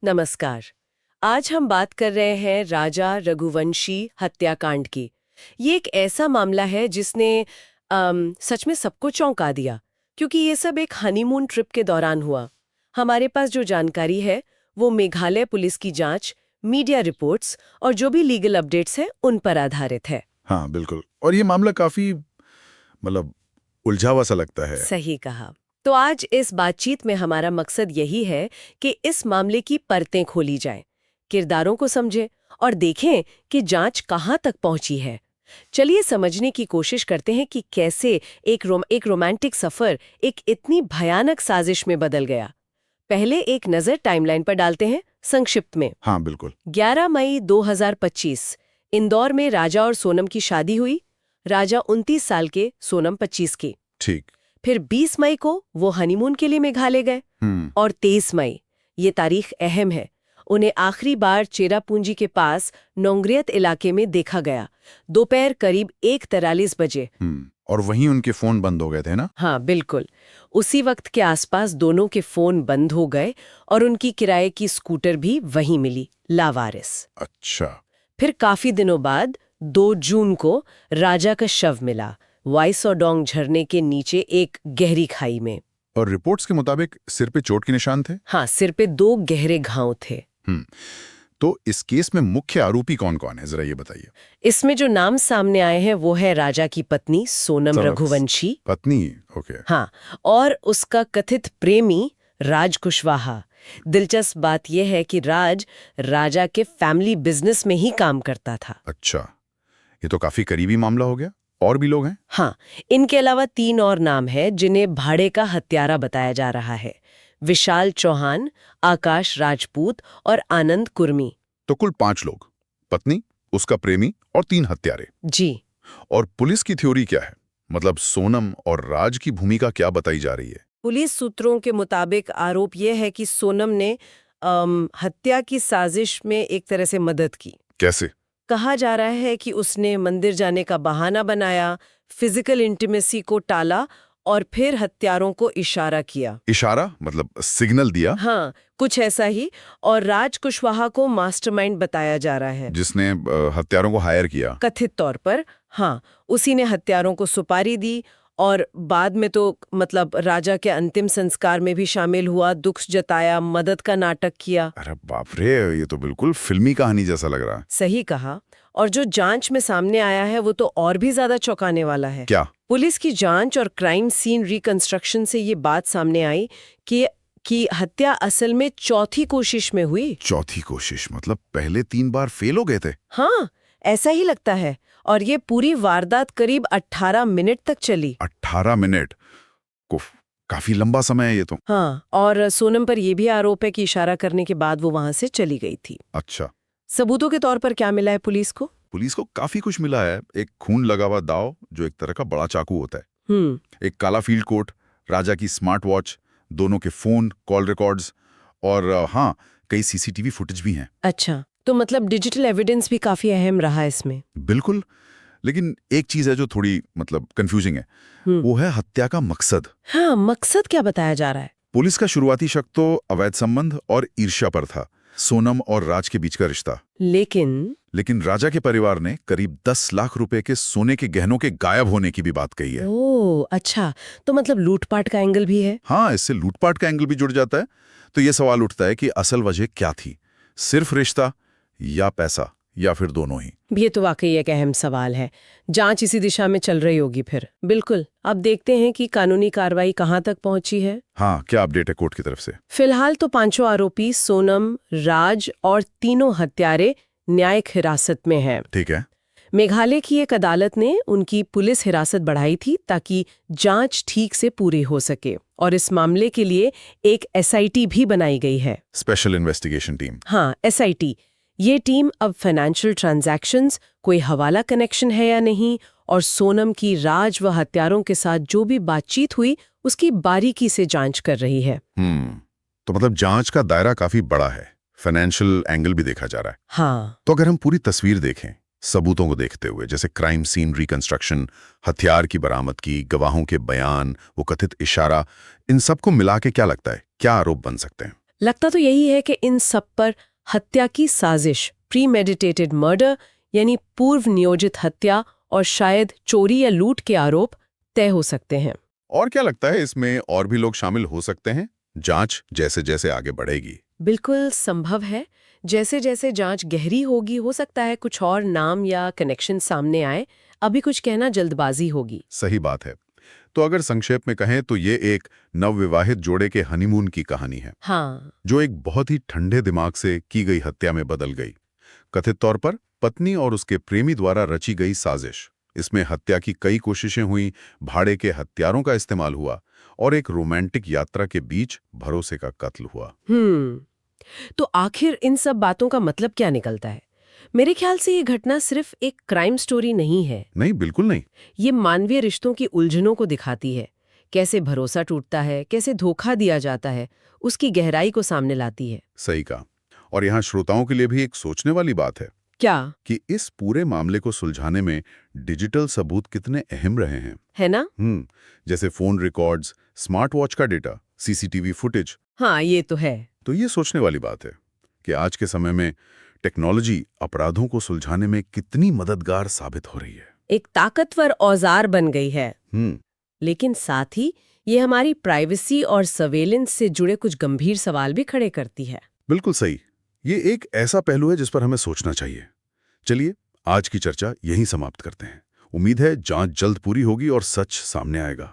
नमस्कार। आज हम बात कर रहे हैं राजा रघुवंशी हत्याकांड की। ये एक ऐसा मामला है जिसने सच में सबको चौंका दिया, क्योंकि ये सब एक हनीमून ट्रिप के दौरान हुआ। हमारे पास जो जानकारी है वो मेघालय पुलिस की जांच, मीडिया रिपोर्ट्स और जो भी लीगल अपडेट्स हैं उन पर आधारित है। हाँ बिल्कुल। और ये मामला काफी उलझा हुआ सा लगता है। सही कहा। तो आज इस बातचीत में हमारा मकसद यही है कि इस मामले की परतें खोली जाएं, किरदारों को समझें और देखें कि जांच कहां तक पहुंची है। चलिए समझने की कोशिश करते हैं कि कैसे एक रोमांटिक सफर एक इतनी भयानक साजिश में बदल गया। पहले एक नजर टाइमलाइन पर डालते हैं संक्षिप्त में। हाँ बिल्कुल। 11 मई 2025 इंदौर में राजा और सोनम की शादी हुई। राजा 29 साल के, सोनम 25 की। ठीक। फिर 20 मई को वो हनीमून के लिए मेघालय गए और 23 मई, ये तारीख अहम है, उन्हें आखिरी बार चेरापूंजी के पास नोंगरियत इलाके में देखा गया, दोपहर करीब 1:43 बजे। और वहीं उनके फोन बंद हो गए थे ना? हाँ बिल्कुल। उसी वक्त के आसपास दोनों के फोन बंद हो गए और उनकी किराए की स्कूटर भी वहीं मिली, लावारिस। अच्छा। फिर काफी दिनों बाद 2 जून को राजा का शव मिला, वाइसोडोंग झरने के नीचे एक गहरी खाई में। और रिपोर्ट्स के मुताबिक सिर पे चोट के निशान थे? हाँ, सिर पे 2 गहरे घाव थे। तो इस केस में मुख्य आरोपी कौन कौन है, जरा ये बताइए। इसमें जो नाम सामने आए हैं वो है राजा की पत्नी सोनम रघुवंशी। पत्नी? ओके। हाँ, और उसका कथित प्रेमी राज कुशवाहा। दिलचस्प बात यह है कि राज राजा के फैमिली बिजनेस में ही काम करता था। अच्छा, ये तो काफी करीबी मामला हो गया। और भी लोग हैं? हाँ, इनके अलावा 3 और नाम हैं जिन्हें भाड़े का हत्यारा बताया जा रहा है: विशाल चौहान, आकाश राजपूत और आनंद कुर्मी। तो कुल 5 लोग, पत्नी, उसका प्रेमी और 3 हत्यारे। जी। और पुलिस की थ्योरी क्या है? मतलब सोनम और राज की भूमिका क्या बताई जा रही है? पुलिस सूत्रों के मुताबिक आरोप यह है कि सोनम ने हत्या की साजिश में एक तरह से मदद की। कैसे? कहा जा रहा है कि उसने मंदिर जाने का बहाना बनाया, फिजिकल इंटीमेसी को टाला और फिर हत्यारों को इशारा किया। इशारा मतलब सिग्नल दिया? हाँ, कुछ ऐसा ही। और राज कुशवाहा को मास्टरमाइंड बताया जा रहा है, जिसने हत्यारों को हायर किया, कथित तौर पर। हाँ, उसी ने हत्यारों को सुपारी दी और बाद में तो राजा के अंतिम संस्कार में भी शामिल हुआ, दुख जताया, मदद का नाटक किया। अरे बाप रे, ये तो बिल्कुल फिल्मी कहानी जैसा लग रहा है। सही कहा। और जो जांच में सामने आया है वो तो और भी ज्यादा चौंकाने वाला है। क्या? पुलिस की जांच और क्राइम सीन रिकंस्ट्रक्शन से ये बात सामने आई कि हत्या असल में चौथी कोशिश में हुई। चौथी कोशिश मतलब पहले 3 बार फेल हो गए थे? हाँ, ऐसा ही लगता है। और ये पूरी वारदात करीब 18 मिनट तक चली। 18 मिनट? काफी लंबा समय है ये तो। हाँ, और सोनम पर यह भी आरोप है कि इशारा करने के बाद वो वहां से चली गई थी। अच्छा। सबूतों के तौर पर क्या मिला है पुलिस को? पुलिस को काफी कुछ मिला है। एक खून लगा हुआ दाव, जो एक तरह का बड़ा चाकू होता है। एक काला फील्ड कोट, राजा की स्मार्ट वॉच, दोनों के फोन, कॉल रिकॉर्ड्स और हाँ, कई सीसीटीवी फुटेज भी हैं। अच्छा, तो डिजिटल एविडेंस भी काफी अहम रहा इसमें। बिल्कुल। लेकिन एक चीज है जो थोड़ी कंफ्यूजिंग है, वो है हत्या का मकसद। हाँ, मकसद क्या बताया जा रहा है? पुलिस का शुरुआती शक तो अवैध संबंध और ईर्ष्या पर था, सोनम और राज के बीच का रिश्ता। लेकिन राजा के परिवार ने करीब 10 लाख रुपए के सोने के गहनों के गायब होने की भी बात कही है। ओह, अच्छा, तो लूटपाट का एंगल भी है। हाँ, इससे लूटपाट का एंगल भी जुड़ जाता है। तो ये सवाल उठता है कि असल वजह क्या थी? सिर्फ रिश्ता या पैसा या फिर दोनों ही? ये तो वाकई एक अहम सवाल है। जांच इसी दिशा में चल रही होगी फिर। बिल्कुल। अब देखते हैं कि कानूनी कार्रवाई कहां तक पहुंची है। हाँ, क्या अपडेट है कोर्ट की तरफ से? फिलहाल तो 5 आरोपी सोनम, राज और 3 हत्यारे न्यायिक हिरासत में हैं। ठीक है। मेघालय की एक अदालत ने उनकी पुलिस हिरासत बढ़ाई थी ताकि जांच ठीक से पूरी हो सके, और इस मामले के लिए एक एसआईटी भी बनाई गई है, स्पेशल इन्वेस्टिगेशन टीम। हाँ, एसआईटी। ये टीम अब फाइनेंशियल ट्रांजैक्शंस, कोई हवाला कनेक्शन है या नहीं, और सोनम की राज व हत्यारों के साथ जो भी बातचीत हुई उसकी बारीकी से जांच कर रही है। तो जांच का दायरा काफी बड़ा है, फाइनेंशियल एंगल भी देखा जा रहा है। हाँ। तो अगर हम पूरी तस्वीर देखें, सबूतों को देखते हुए, जैसे क्राइम सीन रिकंस्ट्रक्शन, हथियार की बरामदगी, गवाहों के बयान, वो कथित इशारा, इन सबको मिला के क्या लगता है, क्या आरोप बन सकते हैं? लगता तो यही है कि इन सब पर हत्या की साजिश, प्रीमेडिटेटेड मर्डर यानी पूर्व नियोजित हत्या और शायद चोरी या लूट के आरोप तय हो सकते हैं। और क्या लगता है, इसमें और भी लोग शामिल हो सकते हैं? जांच जैसे जैसे आगे बढ़ेगी बिल्कुल संभव है। जैसे जैसे जांच गहरी होगी, हो सकता है कुछ और नाम या कनेक्शन सामने आए। अभी कुछ कहना जल्दबाजी होगी। सही बात है। तो अगर संक्षेप में कहें तो ये एक नवविवाहित जोड़े के हनीमून की कहानी है, हाँ, जो एक बहुत ही ठंडे दिमाग से की गई हत्या में बदल गई। कथित तौर पर पत्नी और उसके प्रेमी द्वारा रची गई साजिश। इसमें हत्या की कई कोशिशें हुई, भाड़े के हथियारों का इस्तेमाल हुआ और एक रोमांटिक यात्रा के बीच भरोसे का कत्ल हुआ। तो आखिर इन सब बातों का मतलब क्या निकलता है? मेरे ख्याल से ये घटना सिर्फ एक क्राइम स्टोरी नहीं है। नहीं, बिल्कुल नहीं। ये मानवीय रिश्तों की उलझनों को दिखाती है। कैसे भरोसा टूटता है, कैसे धोखा दिया जाता है, उसकी गहराई को सामने लाती है। सही कहा। और यहाँ श्रोताओं के लिए भी एक सोचने वाली बात है क्या कि इस पूरे मामले को सुलझाने में डिजिटल सबूत कितने अहम रहे हैं। है ना? जैसे फोन रिकॉर्ड्स, स्मार्ट वॉच का डेटा, सीसीटीवी फुटेज। हाँ, ये तो है। तो ये सोचने वाली बात है कि आज के समय में टेक्नोलॉजी अपराधों को सुलझाने में कितनी मददगार साबित हो रही है। एक ताकतवर औजार बन गई है। लेकिन साथ ही ये हमारी प्राइवेसी और सर्वेलेंस से जुड़े कुछ गंभीर सवाल भी खड़े करती है। बिल्कुल सही। ये एक ऐसा पहलू है जिस पर हमें सोचना चाहिए। चलिए, आज की चर्चा यहीं समाप्त करते हैं। उम्मीद है जांच जल्द पूरी होगी और सच सामने आएगा।